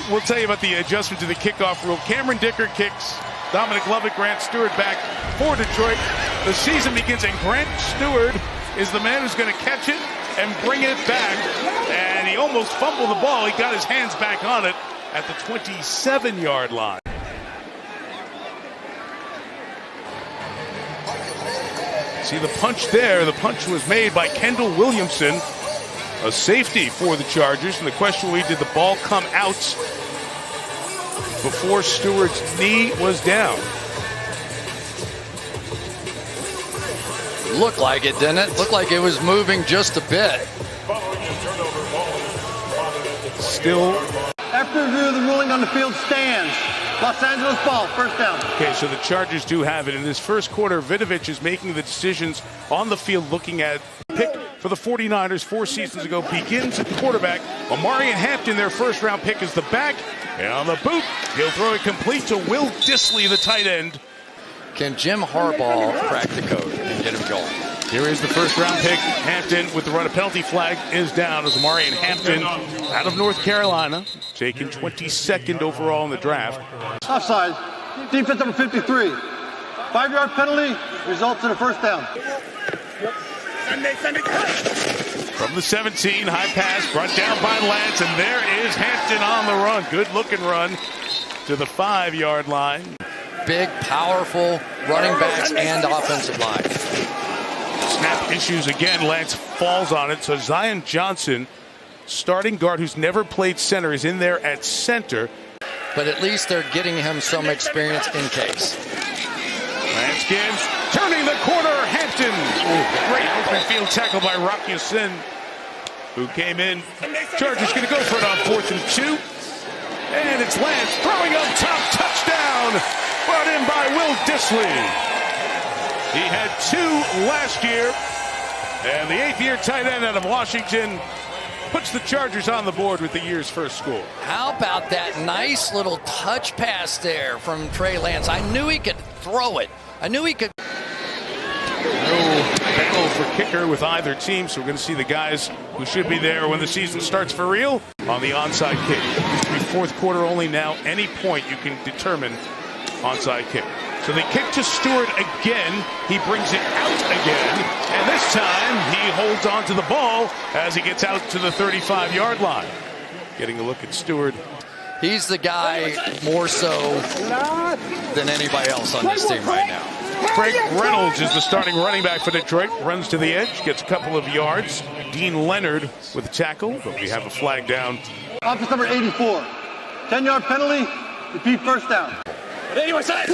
We'll tell you about the adjustment to the kickoff rule. Cameron Dicker kicks. Dominic Lovett, Grant Stewart back for Detroit. The season begins, and Grant Stewart is the man who's going to catch it and bring it back. And he almost fumbled the ball. He got his hands back on it at the 27-yard line. See the punch there. The punch was made by Kendall Williamson, a safety for the Chargers. And the question will be, did the ball come out before Stewart's knee was down? Looked like it, didn't it? Looked like it was moving just a bit. Still. After review, the ruling on the field stands. Los Angeles ball, first down. Okay, so the Chargers do have it. In this first quarter, Vinovich is making the decisions on the field, looking at pick for the 49ers 4 seasons ago. Begins at quarterback. Omarion Hampton, their first-round pick, is the back. And on the boot, he'll throw it complete to Will Dissly, the tight end. Can Jim Harbaugh crack the code and get him going? Here is the first-round pick. Hampton with the run. A penalty flag is down as Omarion Hampton out of North Carolina, taken 22nd overall in the draft. Offside. Defense number 53. 5-yard penalty results in a first down. From the 17, high pass brought down by Lance, and there is Hampton on the run. Good-looking run to the 5-yard line. Big, powerful running backs and offensive line. Snap issues again. Lance falls on it. So Zion Johnson, starting guard who's never played center, is in there at center. But at least they're getting him some experience in case. Lance gives, turning the corner, Hampton. Ooh, great open field tackle by Rock Ya-Sin, who came in. Chargers going to go for it on 4th and 2. And it's Lance throwing up top, touchdown. Brought in by Will Dissly. He had 2 last year, and the 8th-year tight end out of Washington puts the Chargers on the board with the year's first score. How about that nice little touch pass there from Trey Lance? I knew he could throw it. I knew he could. No battle for kicker with either team, so we're going to see the guys who should be there when the season starts for real on the onside kick. It used to be 4th quarter only. Now any point you can determine onside kick. So they kick to Stewart again. He brings it out again. And this time he holds on to the ball as he gets out to the 35-yard line. Getting a look at Stewart. He's the guy more so than anybody else on this team right now. Craig Reynolds is the starting running back for Detroit. Runs to the edge, gets a couple of yards. Dean Leonard with the tackle, but we have a flag down. Office number 84. 10-yard penalty. Repeat first down. Anyway, side.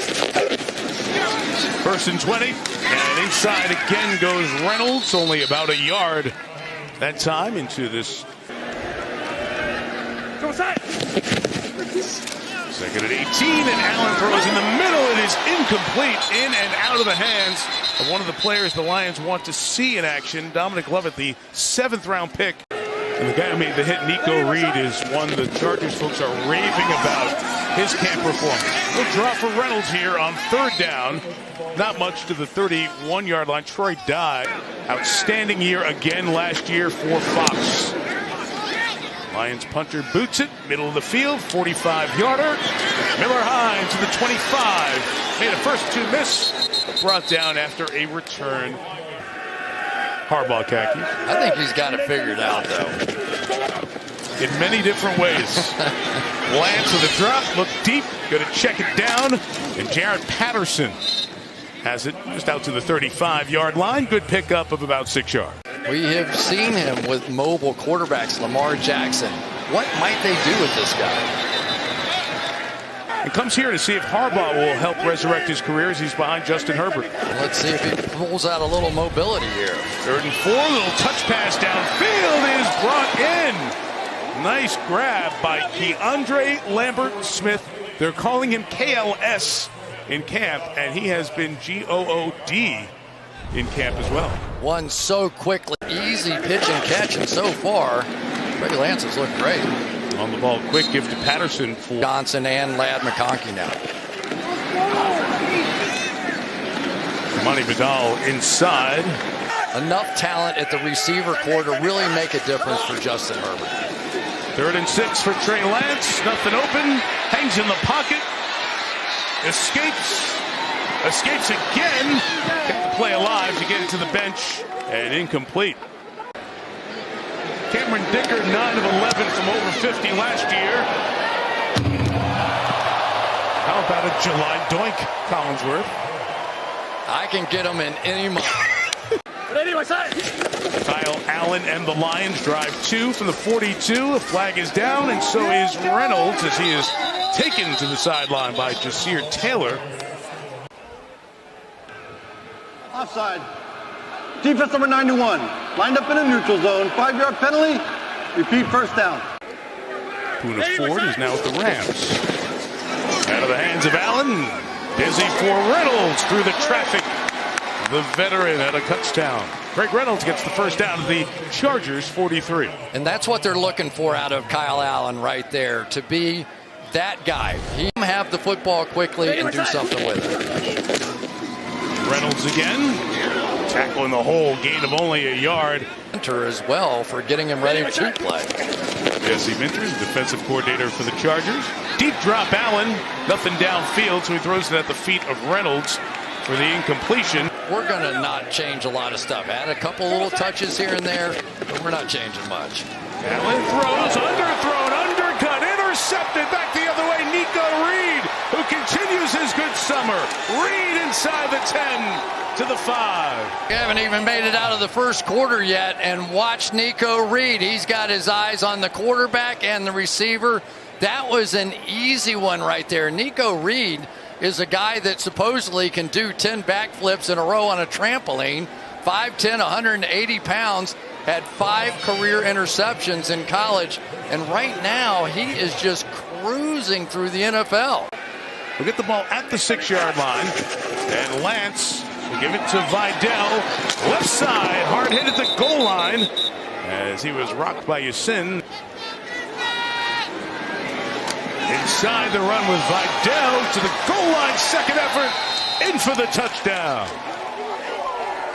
1st and 20, and inside again goes Reynolds, only about a yard that time into this. Go side. 2nd and 18, and Allen throws in the middle. It is incomplete, in and out of the hands of one of the players the Lions want to see in action. Dominic Lovett, the 7th-round pick. And the guy who made the hit, Nico Reed, is one the Chargers folks are raving about. His camp performance. We'll draw for Reynolds here on 3rd down. Not much to the 31-yard line. Troy Dye, outstanding year again last year for Fox. Lions punter boots it, middle of the field, 45-yarder. Miller Hines to the 25. Made a first 2 miss. Brought down after a return. Harbaugh khakis. I think he's got it figured out, though. In many different ways. Lance with a drop, look deep, going to check it down, and Jared Patterson has it just out to the 35-yard line. Good pickup of about 6 yards. We have seen him with mobile quarterbacks, Lamar Jackson. What might they do with this guy? He comes here to see if Harbaugh will help resurrect his career as he's behind Justin Herbert. Let's see if he pulls out a little mobility here. 3rd and 4, little touch pass downfield is brought in. Nice grab by Keandre Lambert-Smith. They're calling him KLS in camp, and he has been GOOD in camp as well. One so quickly, easy pitch and catch, and so far, Trey Lance has looked great. On the ball, quick give to Patterson for Johnson and Ladd McConkey now. Money Vidal inside. Enough talent at the receiver core to really make a difference for Justin Herbert. 3rd and 6 for Trey Lance. Nothing open. Hangs in the pocket. Escapes again. Kept the play alive to get it to the bench. And incomplete. Cameron Dicker, 9 of 11 from over 50 last year. How about a July doink, Collinsworth? I can get him in any month. Kyle Allen and the Lions drive 2 from the 42. The flag is down, and so is Reynolds as he is taken to the sideline by Jasir Taylor. Offside. Defense number 91. Lined up in a neutral zone. 5-yard penalty. Repeat, first down. Poona Ford is now with the Rams. Out of the hands of Allen. Busy for Reynolds through the traffic. The veteran at a touchdown. Greg Reynolds gets the first down of the Chargers 43. And that's what they're looking for out of Kyle Allen right there, to be that guy. He can have the football quickly and do something with it. Reynolds again. Tackling the hole, gain of only a yard. Minter as well for getting him ready to play. Jesse Minter, defensive coordinator for the Chargers. Deep drop Allen. Nothing downfield, so he throws it at the feet of Reynolds for the incompletion. We're going to not change a lot of stuff. Add a couple little touches here and there, but we're not changing much. Allen throws, underthrown, undercut, intercepted, back the other way. Nico Reed, who continues his good summer. Reed inside the 10 to the 5. We haven't even made it out of the first quarter yet, and watch Nico Reed. He's got his eyes on the quarterback and the receiver. That was an easy one right there. Nico Reed is a guy that supposedly can do 10 backflips in a row on a trampoline. 5'10", 180 pounds, had 5 career interceptions in college, and right now he is just cruising through the NFL. We'll get the ball at the 6-yard line, and Lance will give it to Vidal. Left side, hard hit at the goal line as he was rocked by Yasin. Inside the run with Vidal to the goal line, second effort, in for the touchdown.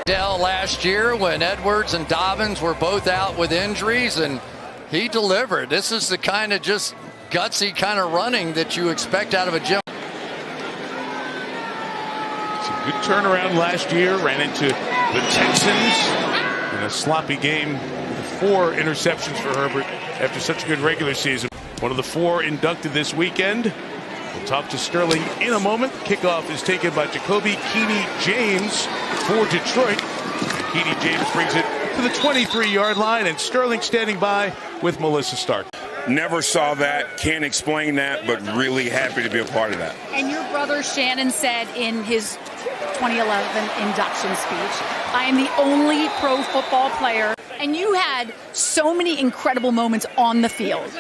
Vidal last year when Edwards and Dobbins were both out with injuries, and he delivered. This is the kind of just gutsy kind of running that you expect out of a gym. It's a good turnaround last year, ran into the Texans in a sloppy game with 4 interceptions for Herbert after such a good regular season. One of the 4 inducted this weekend. We'll talk to Sterling in a moment. Kickoff is taken by Jacoby Keeney-James for Detroit. Keeney-James brings it to the 23-yard line, and Sterling standing by with Melissa Stark. Never saw that, can't explain that, but really happy to be a part of that. And your brother Shannon said in his 2011 induction speech, I am the only pro football player. And you had so many incredible moments on the field.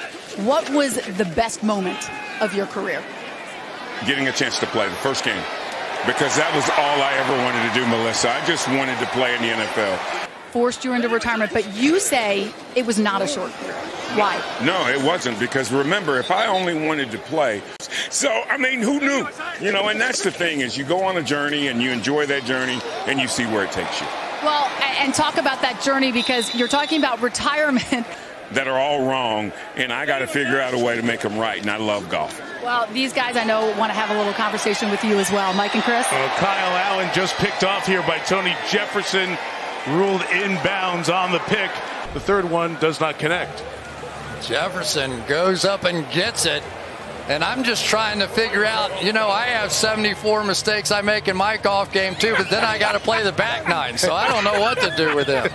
What was the best moment of your career? Getting a chance to play the first game, because that was all I ever wanted to do, Melissa. I just wanted to play in the NFL. Forced you into retirement, but you say it was not a short career. Why? No, it wasn't, because remember, if I only wanted to play, so, I mean, who knew? You know, and that's the thing, is you go on a journey and you enjoy that journey and you see where it takes you. Well, and talk about that journey, because you're talking about retirement. That are all wrong, and I got to figure out a way to make them right, and I love golf. Well, these guys I know want to have a little conversation with you as well. Mike and Chris? Kyle Allen just picked off here by Tony Jefferson, ruled inbounds on the pick. The third one does not connect. Jefferson goes up and gets it. And I'm just trying to figure out, you know, I have 74 mistakes I make in my golf game too, but then I got to play the back nine, so I don't know what to do with him.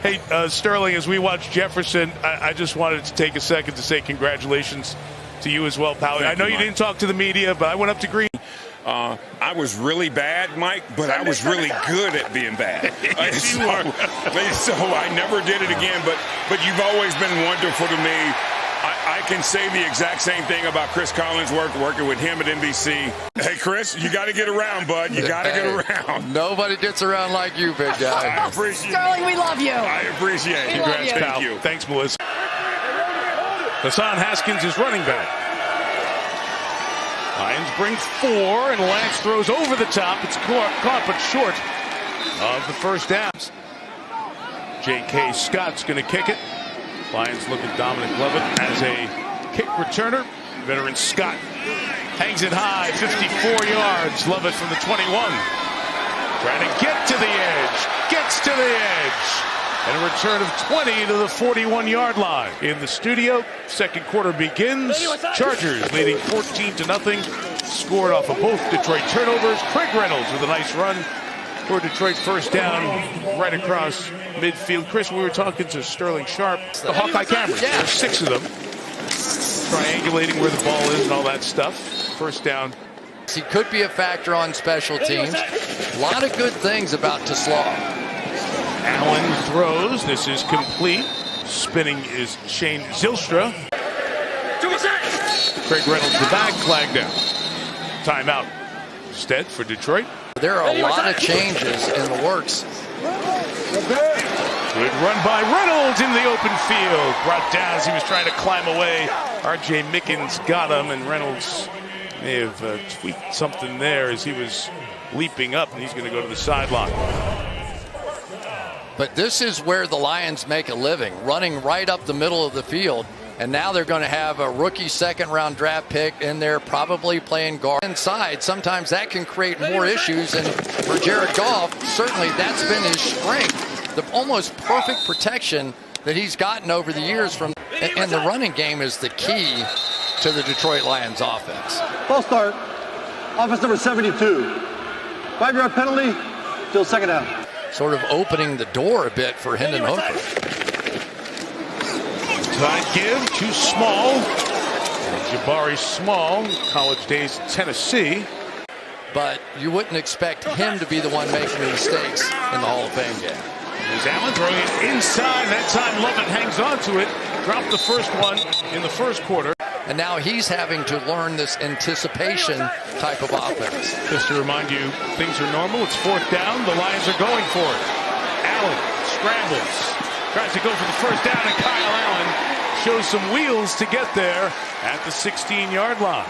Hey, Sterling, as we watch Jefferson, I just wanted to take a second to say congratulations to you as well, pal. I know you didn't talk to the media, but I went up to Green. I was really bad, Mike, but I was really good at being bad. So I never did it again, but you've always been wonderful to me. I can say the exact same thing about Chris Collinsworth, working with him at NBC. Hey, Chris, you got to get around, bud. You got to get around. Nobody gets around like you, big guy. I appreciate it. Sterling, we love you. I appreciate it. Congrats, Thank you. Thanks, Melissa. Hassan Haskins is running back. Lions bring 4, and Lance throws over the top. It's caught but short of the first downs. J.K. Scott's going to kick it. Lions look at Dominic Lovett as a kick returner. Veteran Scott hangs it high, 54 yards. Lovett from the 21. Trying to get to the edge. Gets to the edge. And a return of 20 to the 41-yard line. In the studio, second quarter begins. Chargers leading 14-0. Scored off of both Detroit turnovers. Craig Reynolds with a nice run for Detroit, first down right across midfield. Chris, we were talking to Sterling Sharp, the Hawkeye cameras. Yeah. There's 6 of them. Triangulating where the ball is and all that stuff. First down. He could be a factor on special teams. A lot of good things about Teslaw. Allen throws. This is complete. Spinning is Shane Zylstra. Craig Reynolds the back, flag down. Timeout instead for Detroit. There are a lot of changes in the works. Good run by Reynolds in the open field. Brought down as he was trying to climb away. R.J. Mickens got him, and Reynolds may have tweaked something there as he was leaping up, and he's going to go to the sideline. But this is where the Lions make a living, running right up the middle of the field. And now they're going to have a rookie second-round draft pick in there, probably playing guard inside. Sometimes that can create more issues. And for Jared Goff, certainly that's been his strength. The almost perfect protection that he's gotten over the years from. And the running game is the key to the Detroit Lions offense. False start. Offense number 72. 5-yard penalty. Still second down. Sort of opening the door a bit for Hendon Hooker. Side give, too small. Jabari Small, college days in Tennessee. But you wouldn't expect him to be the one making the mistakes in the Hall of Fame game. There's Allen throwing it inside. That time Lovett hangs on to it. Dropped the first one in the first quarter. And now he's having to learn this anticipation type of offense. Just to remind you, things are normal. It's fourth down. The Lions are going for it. Allen scrambles. Tries to go for the first down, and Kyle Allen shows some wheels to get there at the 16-yard line.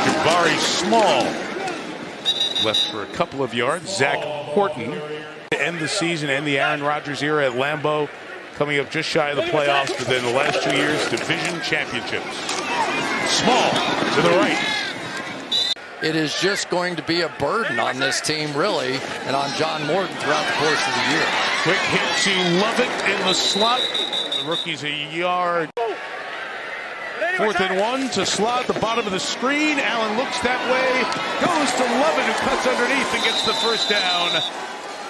Jabari Small left for a couple of yards. Zach Horton to end the season and the Aaron Rodgers era at Lambeau, coming up just shy of the playoffs, but then the last 2 years, division championships. Small to the right. It is just going to be a burden on this team, really, and on John Morton throughout the course of the year. Quick hit to Lovett in the slot. The rookie's a yard. 4th and 1 to slot, the bottom of the screen. Allen looks that way, goes to Lovett, who cuts underneath and gets the first down.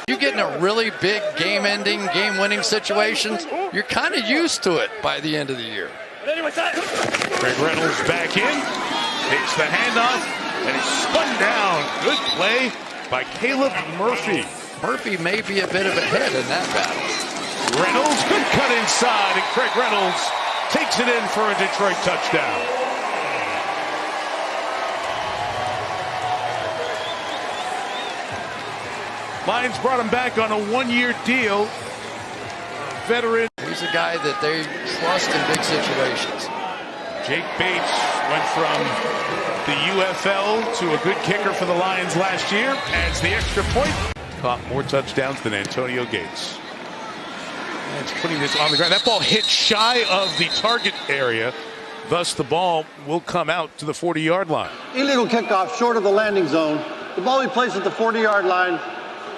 You get in a really big game-ending, game-winning situations, you're kind of used to it by the end of the year. Craig Reynolds back in, takes the handoff, and he's spun down. Good play by Caleb Murphy. Murphy may be a bit of a head in that battle. Reynolds, good cut inside, and Craig Reynolds takes it in for a Detroit touchdown. Lions brought him back on a 1-year deal. Veteran. He's a guy that they trust in big situations. Jake Bates went from the UFL to a good kicker for the Lions last year. Adds the extra point. Caught more touchdowns than Antonio Gates. And it's putting this on the ground. That ball hit shy of the target area. Thus, the ball will come out to the 40-yard line. Illegal kickoff short of the landing zone. The ball will be placed at the 40-yard line.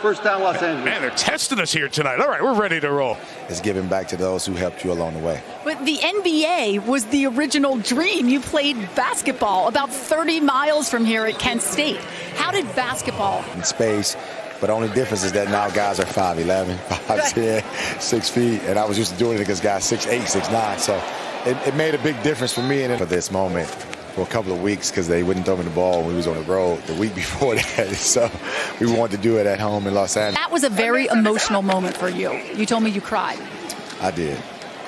First down, Los Angeles. Man, they're testing us here tonight. All right, we're ready to roll. It's giving back to those who helped you along the way. But the NBA was the original dream. You played basketball about 30 miles from here at Kent State. How did basketball? In space, but the only difference is that now guys are 5'11", 5'10", 6 feet, and I was used to doing it against guys 6'8", 6'9", so it made a big difference for me and for this moment. For a couple of weeks because they wouldn't throw me the ball when we was on the road the week before that. So we wanted to do it at home in Los Angeles. That was a very emotional moment for you. You told me you cried. I did.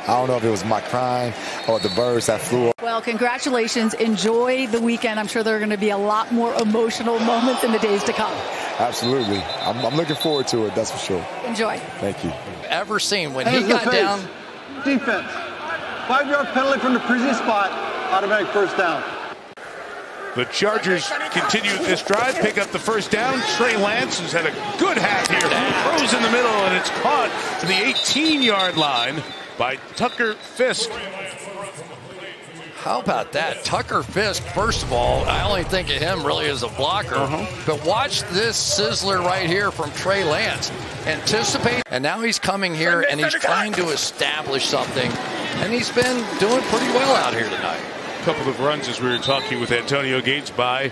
I don't know if it was my crying or the birds that flew. Well, congratulations. Enjoy the weekend. I'm sure there are going to be a lot more emotional moments in the days to come. Absolutely. I'm looking forward to it, that's for sure. Enjoy. Thank you. Ever seen when he got down. Defense. 5-yard penalty from the previous spot. Automatic first down. The Chargers continue this drive, pick up the first down. Trey Lance, who's had a good half here, throws in the middle, and it's caught to the 18-yard line by Tucker Fisk. How about that? Tucker Fisk, first of all, I only think of him really as a blocker. But watch this sizzler right here from Trey Lance. Anticipate, and now he's coming here and he's trying to establish something. And he's been doing pretty well out here tonight. A couple of runs as we were talking with Antonio Gates by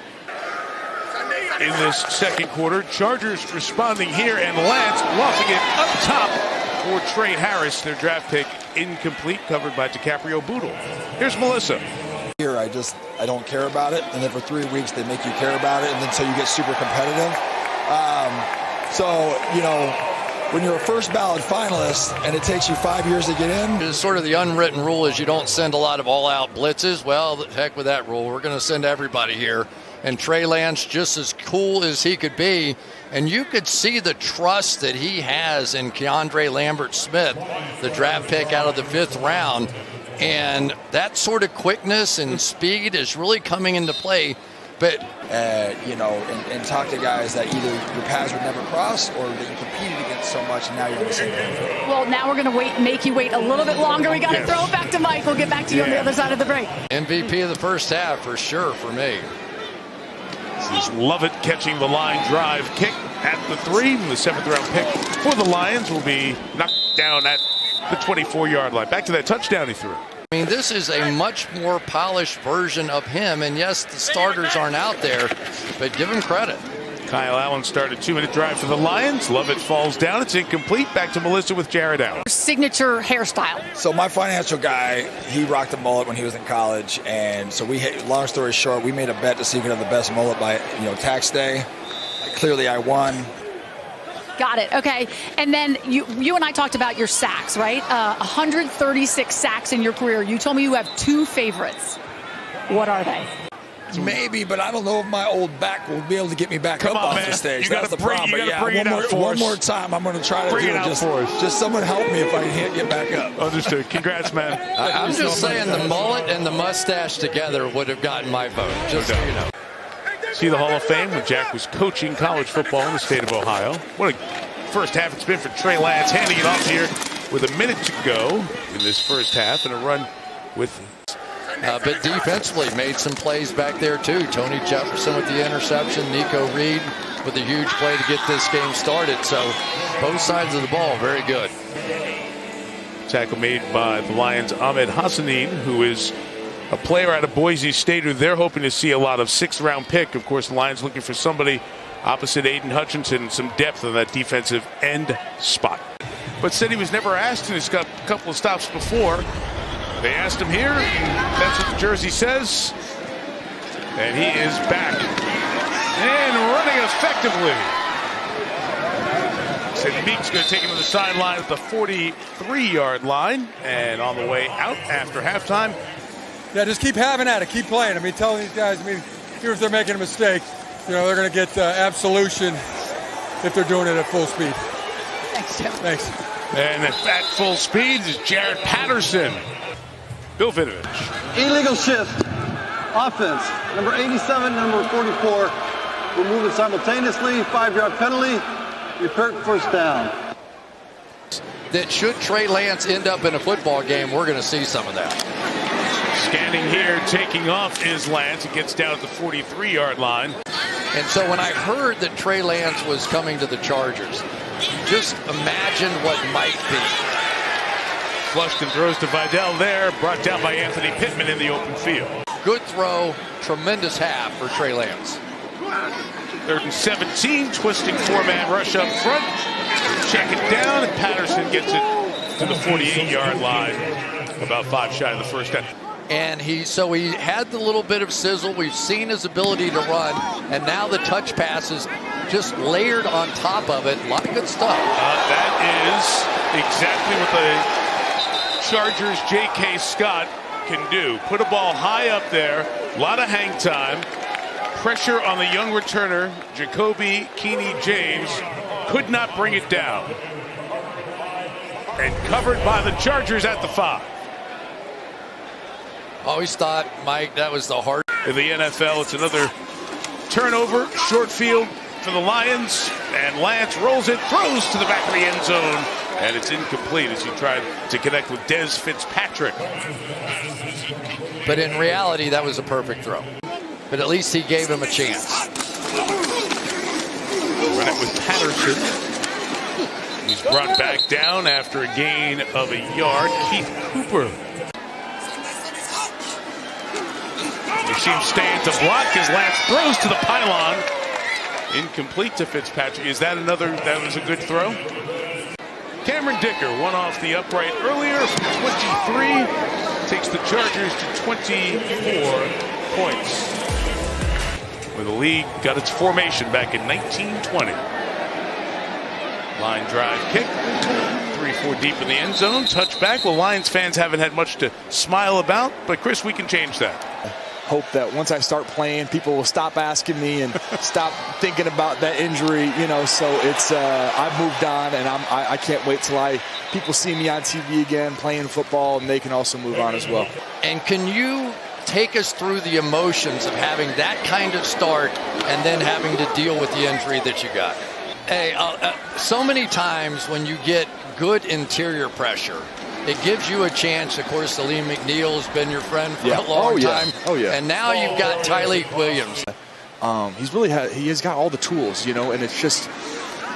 in this second quarter. Chargers responding here, and Lance lofting it up top for Trey Harris, their draft pick, incomplete, covered by DiCaprio Boodle. Here's Melissa. Here, I don't care about it, and then for 3 weeks they make you care about it, and then so you get super competitive. So, you know, when you're a first ballot finalist and it takes you 5 years to get in. It's sort of the unwritten rule is you don't send a lot of all-out blitzes. Well, the heck with that rule. We're going to send everybody here. And Trey Lance, just as cool as he could be, and you could see the trust that he has in Keandre Lambert-Smith, the draft pick out of the 5th round. And that sort of quickness and speed is really coming into play. But, you know, and talk to guys that either your paths would never cross or that you competed against so much, and now you're on the same thing. Well, now we're going to make you wait a little bit longer. We got to throw it back to Mike. We'll get back to you on the other side of the break. MVP of the first half for sure for me. This is Lovett catching the line drive kick at the 3. The 7th round pick for the Lions will be knocked down at the 24-yard line. Back to that touchdown he threw. I mean, this is a much more polished version of him, and yes, the starters aren't out there, but give him credit. Kyle Allen started 2-minute drive for the Lions. Lovett falls down. It's incomplete. Back to Melissa with Jared Allen. Signature hairstyle. So my financial guy, he rocked a mullet when he was in college, and so long story short, we made a bet to see who could have the best mullet by, you know, tax day. Clearly I won. Got it. Okay. And then you and I talked about your sacks, right? 136 sacks in your career. You told me you have 2 favorites. What are they? Maybe, but I don't know if my old back will be able to get me back up off the stage. That's the problem. But yeah, one more time, I'm going to try to bring do it out for us. Just someone help me if I can't get back up. Understood. Congrats, man. I'm just saying the mullet and the mustache together would have gotten my vote, just so you know. See the Hall of Fame when Jack was coaching college football in the state of Ohio. What a first half it's been for Trey Lance, handing it off here with a minute to go in this first half, and a run with... But defensively made some plays back there too. Tony Jefferson with the interception, Nico Reed with a huge play to get this game started. So both sides of the ball very good. Tackle made by the Lions' Ahmed Hassanin, who is a player out of Boise State who they're hoping to see a lot of. 6th round pick. Of course, the Lions looking for somebody opposite Aiden Hutchinson, some depth on that defensive end spot. But said he was never asked, and he's got a couple of stops before. They asked him here, and that's what the jersey says. And he is back and running effectively. Said Meek's going to take him to the sideline at the 43-yard line, and on the way out after halftime. Yeah, just keep having at it, keep playing. I mean, telling these guys, even if they're making a mistake, you know, they're going to get absolution if they're doing it at full speed. Thanks, Jim. Thanks. And at full speed is Jared Patterson. Bill Vinovich. Illegal shift. Offense. Number 87, number 44. We're moving simultaneously. 5-yard penalty. Return first down. That should Trey Lance end up in a football game, we're going to see some of that. Scanning here, taking off is Lance. It gets down at the 43-yard line. And so when I heard that Trey Lance was coming to the Chargers, just imagine what might be. Flushed and throws to Vidal there, brought down by Anthony Pittman in the open field. Good throw, tremendous half for Trey Lance. 3rd and 17, twisting 4-man rush up front. Check it down, and Patterson gets it to the 48-yard line. About 5 shy of the first down. And he had the little bit of sizzle. We've seen his ability to run, and now the touch passes just layered on top of it. A lot of good stuff. That is exactly what the Chargers' J.K. Scott can do. Put a ball high up there, a lot of hang time, pressure on the young returner, Jacoby Keeney James, could not bring it down. And covered by the Chargers at the 5. Always thought, Mike, that was the hard. in the NFL. It's another turnover, short field for the Lions, and Lance rolls it, throws to the back of the end zone, and it's incomplete as he tried to connect with Des Fitzpatrick. But in reality, that was a perfect throw. But at least he gave him a chance. Run it with Patterson. He's brought back down after a gain of a yard. Keith Cooper. You see him staying to block as Lance throws to the pylon. Incomplete to Fitzpatrick. Is that another? That was a good throw. Cameron Dicker, one off the upright earlier from 23. Takes the Chargers to 24 points. Where the league got its formation back in 1920. Line drive kick. 3-4 deep in the end zone. Touchback. Well, Lions fans haven't had much to smile about, but Chris, we can change that. Hope that once I start playing, people will stop asking me and stop thinking about that injury, you know. So it's I've moved on, and I can't wait till people see me on TV again playing football, and they can also move on as well. And can you take us through the emotions of having that kind of start and then having to deal with the injury that you got? Hey, so many times when you get good interior pressure, it gives you a chance. Of course, Salim McNeil's been your friend for a long time. Oh, yeah. And now you've got Tyleik Williams. He has got all the tools, you know, and it's just,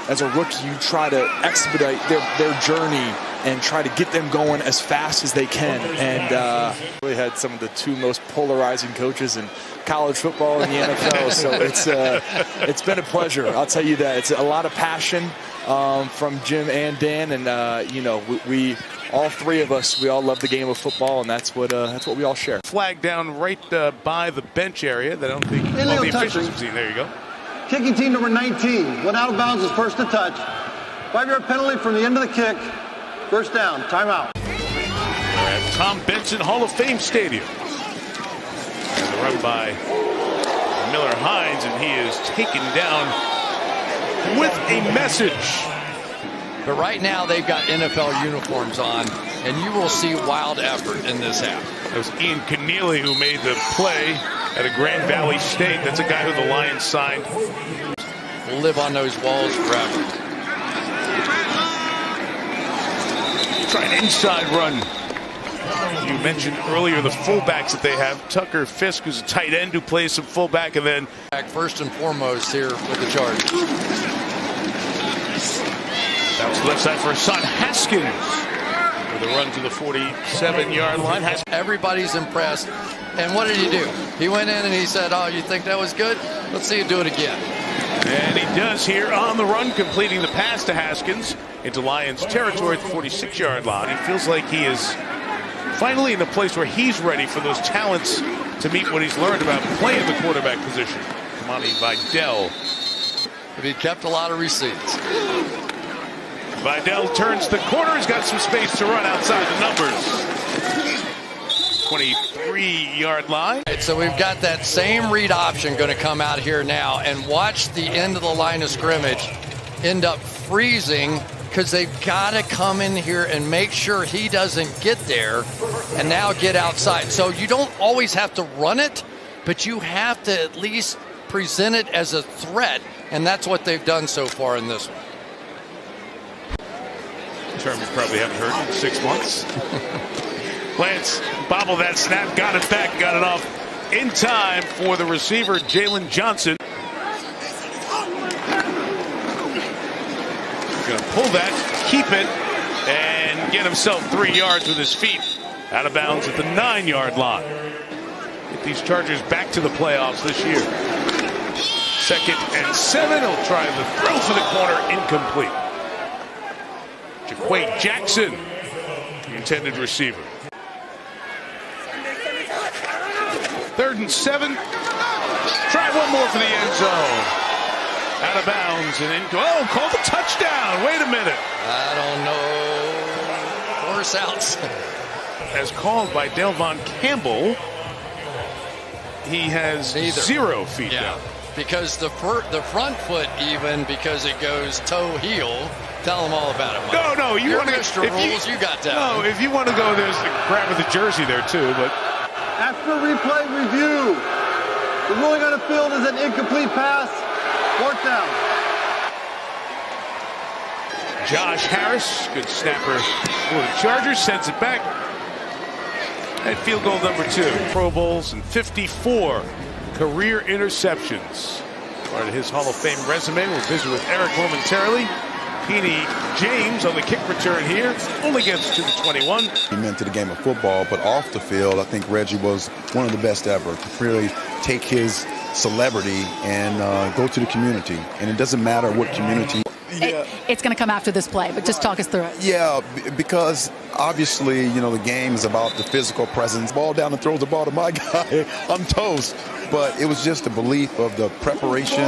as a rookie, you try to expedite their journey and try to get them going as fast as they can. And really had some of the two most polarizing coaches in college football and the NFL. So it's been a pleasure. I'll tell you that. It's a lot of passion from Jim and Dan, and you know, we all three of us, we all love the game of football, and that's what we all share. Flag down right by the bench area. That I don't think all the officials have seen. There you go. Kicking team number 19 went out of bounds his first to touch. 5-yard penalty from the end of the kick. First down, timeout. At Tom Benson Hall of Fame Stadium. And the run by Miller Hines, and he is taken down with a message. But right now they've got NFL uniforms on, and you will see wild effort in this half. That was Ian Keneally who made the play at a Grand Valley State. That's a guy who the Lions signed. Will live on those walls forever. Try an inside run. You mentioned earlier the fullbacks that they have. Tucker Fisk, who's a tight end who plays some fullback, and then first and foremost here with the Chargers. That was the left side for Hassan Haskins with a run to the 47-yard line. Everybody's impressed. And what did he do? He went in and he said, "Oh, you think that was good? Let's see you do it again." And he does here on the run, completing the pass to Haskins into Lions territory at the 46-yard line. He feels like he is finally in a place where he's ready for those talents to meet what he's learned about playing the quarterback position. Kamani Vidal. But he kept a lot of receipts. Vidal turns the corner. He's got some space to run outside the numbers. 23-yard line. Right, so we've got that same read option going to come out here now, and watch the end of the line of scrimmage end up freezing because they've got to come in here and make sure he doesn't get there and now get outside. So you don't always have to run it, but you have to at least present it as a threat, and that's what they've done so far in this one. Term you probably haven't heard in 6 months. Lance bobbled that snap, got it back, got it off in time for the receiver, Jalen Johnson. Going to pull that, keep it, and get himself 3 yards with his feet out of bounds at the 9-yard line. Get these Chargers back to the playoffs this year. 2nd and 7. He'll try the throw for the corner, incomplete. Jaquay Jackson, the intended receiver. 3rd and 7. Try one more for the end zone. Out of bounds and in. Oh, called a touchdown. Wait a minute. I don't know. Force outs. As called by Delvon Campbell, he has 0 feet down. Because the front foot, even because it goes toe heel. Tell them all about it, Mike. No, you want to extra rules you got down. No, if you want to go, there's the grab of the jersey there too. But after replay review, The ruling on the field is an incomplete pass. Fourth down. Josh Harris, good snapper for the Chargers, sends it back. And field goal number 2. Pro Bowls and 54 career interceptions. Part of his Hall of Fame resume. We'll visit with Eric momentarily. Heaney James on the kick return here. Only gets to the 21. He meant to the game of football, but off the field, I think Reggie was one of the best ever to really take his celebrity and go to the community. And it doesn't matter what community. It's going to come after this play, but just talk us through it. Yeah, because obviously, you know, the game is about the physical presence. Ball down and throws the ball to my guy. I'm toast. But it was just the belief of the preparation,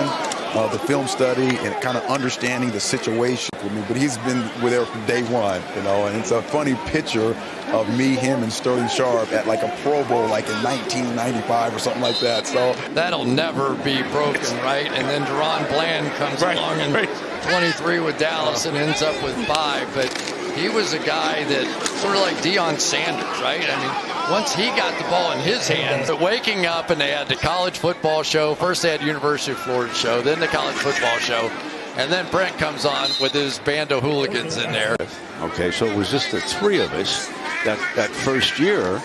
the film study, and kind of understanding the situation for me. But he's been there from day one, you know, and it's a funny picture of me, him, and Sterling Sharp at like a Pro Bowl like in 1995 or something like that. So that'll never be broken, right? And then Deron Bland comes along and 23 with Dallas and ends up with 5. But he was a guy that sort of like Deion Sanders, right? I mean, once he got the ball in his hands, waking up and they had the college football show. First they had University of Florida show, then the college football show. And then Brent comes on with his band of hooligans in there. Okay, so it was just the 3 of us that first year,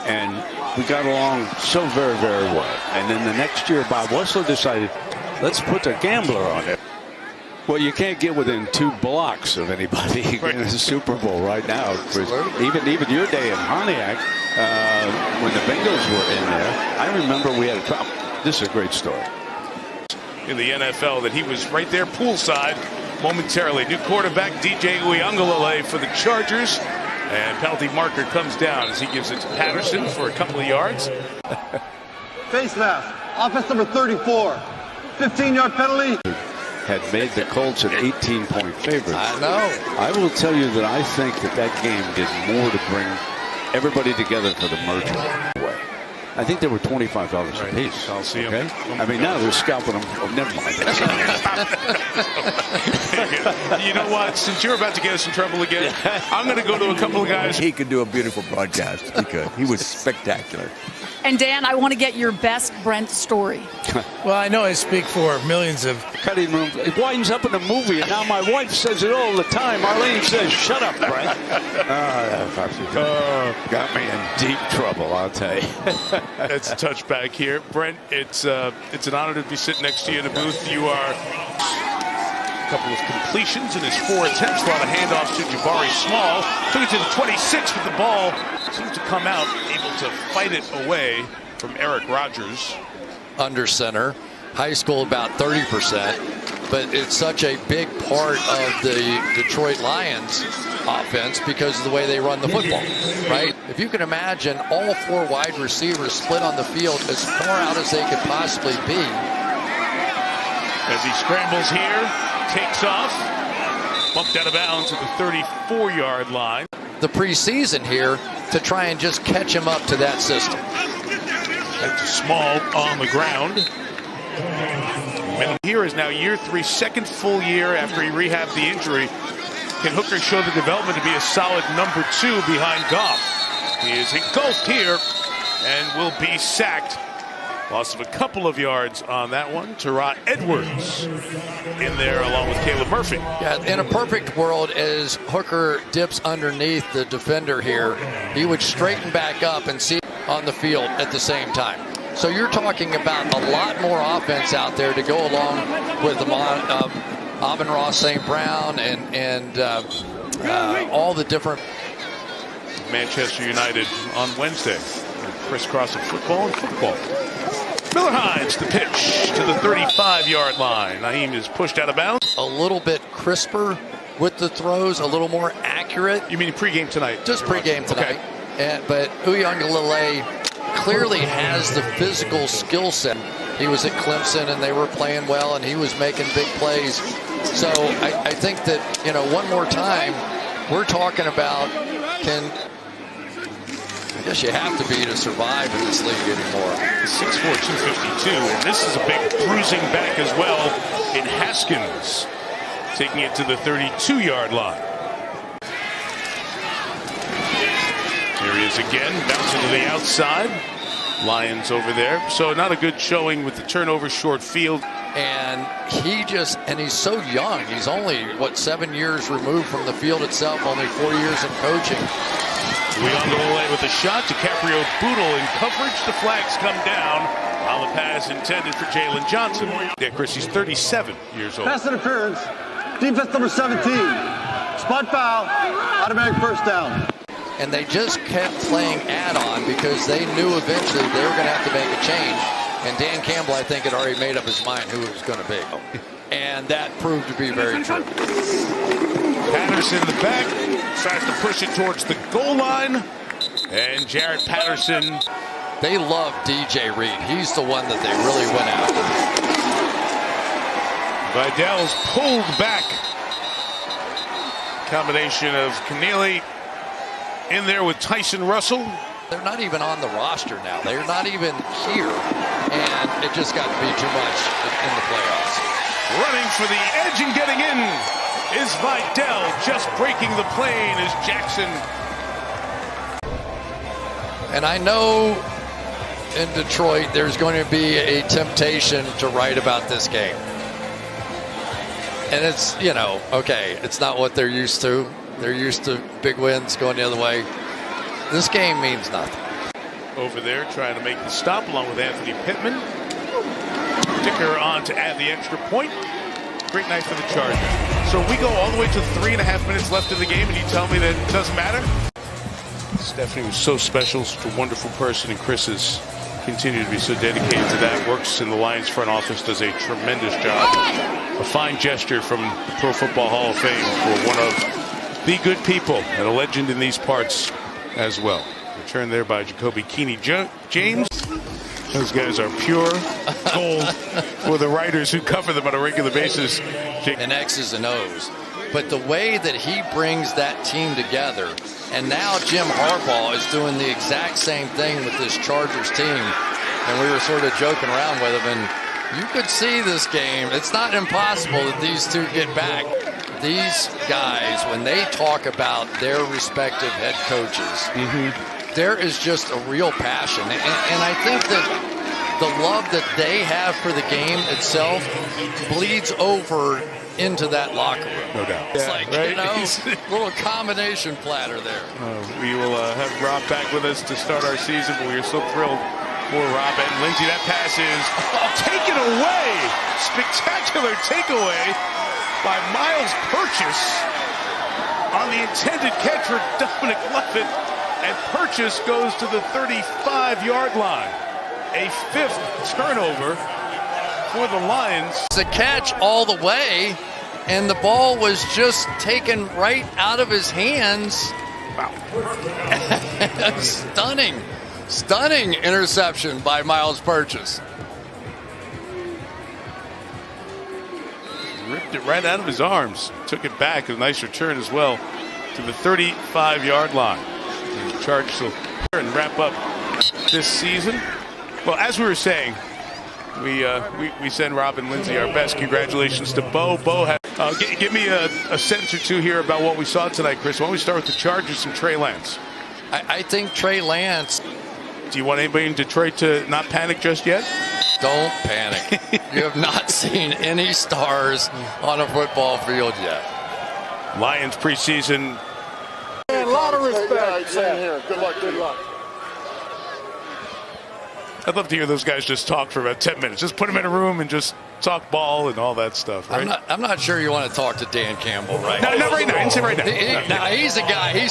and we got along so very, very well. And then the next year, Bob Wessler decided, let's put the gambler on it. Well, you can't get within 2 blocks of anybody in the Super Bowl right now. Even your day in Pontiac, when the Bengals were in there, I remember we had a problem. This is a great story. In the NFL, that he was right there poolside momentarily. New quarterback DJ Uiagalelei for the Chargers. And penalty marker comes down as he gives it to Patterson for a couple of yards. Face mask. Offense number 34. 15-yard penalty. Had made the Colts an 18-point favorite. I know. I will tell you that I think that game did more to bring everybody together for the merger way. I think they were $25 a piece. I'll see okay? him. I mean, now they're scalping them. Oh, never mind. You know what? Since you're about to get us in trouble again, I'm going to go to a couple of guys. He could do a beautiful broadcast. He could. He was spectacular. And Dan, I want to get your best Brent story. Well, I know I speak for millions of cutting rooms. It winds up in a movie, and now my wife says it all the time. Arlene says, "Shut up, Brent." Got me in deep trouble, I'll tell you. It's a touchback here, Brent. It's an honor to be sitting next to you in the booth. You are a couple of completions in his 4 attempts. A lot of handoffs to Jabari Small. Took it to the 26 with the ball. Seems to come out able to fight it away from Eric Rodgers. Under center. High school about 30%. But it's such a big part of the Detroit Lions offense because of the way they run the football, right? If you can imagine all 4 wide receivers split on the field as far out as they could possibly be. As he scrambles here, takes off, bumped out of bounds at the 34-yard line. The preseason here to try and just catch him up to that system. That's Small on the ground. And here is now year 3, second full year after he rehabbed the injury. Can Hooker show the development to be a solid number 2 behind Goff? He is engulfed here and will be sacked. Loss of a couple of yards on that one. Terrell Edwards in there along with Caleb Murphy. Yeah, in a perfect world, as Hooker dips underneath the defender here, he would straighten back up and see on the field at the same time. So you're talking about a lot more offense out there to go along with the Amon-Ra St. Brown and all the different. Manchester United on Wednesday. Crisscross of football and football. Miller Hines, the pitch to the 35-yard line. Naheem is pushed out of bounds. A little bit crisper with the throws, a little more accurate. You mean pregame tonight? Just pregame tonight. Okay. But Uiagalelei clearly has the physical skill set. He was at Clemson and they were playing well and he was making big plays. So I think that, you know, one more time, we're talking about I guess you have to be to survive in this league anymore. 6'4", 252, and this is a big bruising back as well in Haskins, taking it to the 32-yard line. Here he is again, bouncing to the outside. Lions over there. So not a good showing with the turnover, short field. And he's so young. He's only, 7 years removed from the field itself, only 4 years in coaching. Leondole with a shot. DiCaprio Boodle in coverage. The flags come down on the pass intended for Jalen Johnson. Yeah, Chris, he's 37 years old. Pass interference. Defense number 17. Spot foul. Automatic first down. And they just kept playing add-on because they knew eventually they were going to have to make a change. And Dan Campbell, I think, had already made up his mind who it was going to be. And that proved to be very true. Patterson in the back. Tries to push it towards the goal line. And Jared Patterson. They love DJ Reed. He's the one that they really went after. Vidal's pulled back. Combination of Keneally in there with Tyson Russell. They're not even on the roster now. They're not even here. And it just got to be too much in the playoffs. Running for the edge and getting in is Vidal. Just breaking the plane is Jackson. And I know in Detroit there's going to be a temptation to write about this game. And it's, okay, it's not what they're used to. They're used to big wins going the other way. This game means nothing. Over there trying to make the stop along with Anthony Pittman. Dicker on to add the extra point. Great night for the Chargers. So we go all the way to 3.5 minutes left in the game and you tell me that it doesn't matter? Stephanie was so special, such a wonderful person, and Chris has continued to be so dedicated to that. Works in the Lions front office, does a tremendous job. A fine gesture from the Pro Football Hall of Fame for one of the good people and a legend in these parts as well. Return there by Jacoby Keeney James. Those guys are pure gold for the writers who cover them on a regular basis. And X's and O's. But the way that he brings that team together, and now Jim Harbaugh is doing the exact same thing with this Chargers team. And we were sort of joking around with him, and you could see this game. It's not impossible that these two get back. These guys, when they talk about their respective head coaches, there is just a real passion. And I think that the love that they have for the game itself bleeds over into that locker room. No doubt. It's right? Little combination platter there. We will have Rob back with us to start our season, but we are so thrilled for Rob and Lindsay. That pass is taken away. Spectacular takeaway by Miles Purchase on the intended catch for Dominic Lovett. And Purchase goes to the 35-yard line. A 5th turnover for the Lions. It's a catch all the way, and the ball was just taken right out of his hands. Wow. Stunning interception by Miles Purchase. Ripped it right out of his arms. Took it back. A nice return as well to the 35-yard line. And the Chargers will wrap up this season. Well, as we were saying, we send Rob and Lindsay our best. Congratulations to Bo. Bo, give me a sentence or two here about what we saw tonight, Chris. Why don't we start with the Chargers and Trey Lance? I think Trey Lance. Do you want anybody in Detroit to not panic just yet? Don't panic. You have not seen any stars on a football field yet. Lions preseason. A lot of respect. Same here. Good luck. Good luck. I'd love to hear those guys just talk for about 10 minutes. Just put them in a room and just talk ball and all that stuff, right? I'm not sure you want to talk to Dan Campbell right now. Not right now. I didn't say right now. Now, he's a guy. He's